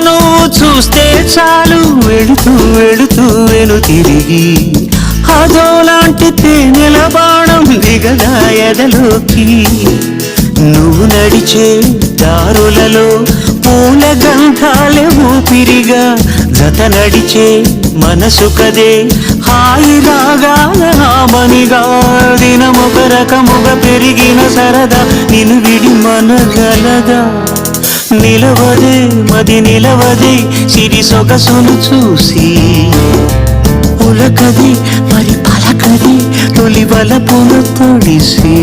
నువ్వు చూస్తే చాలు వెళుతూ వెళుతూ వెను తిరిగి అదోలాంటి తేనెల బాణం దిగదా ఎదలోకి నువ్వు నడిచే దారులలో పూల గంధాలే ఊపిరిగా జత నడిచే మనసు కదే హాయి రాగాల హామనిగా దినమొక రకముగా పెరిగిన సరదా నిన్ను విడి మనగలదా నిలవదే మది నిలవదే సిరి సొగసును చూసి ఉలకది మరి పలకది తొలి వలపును తొడిసి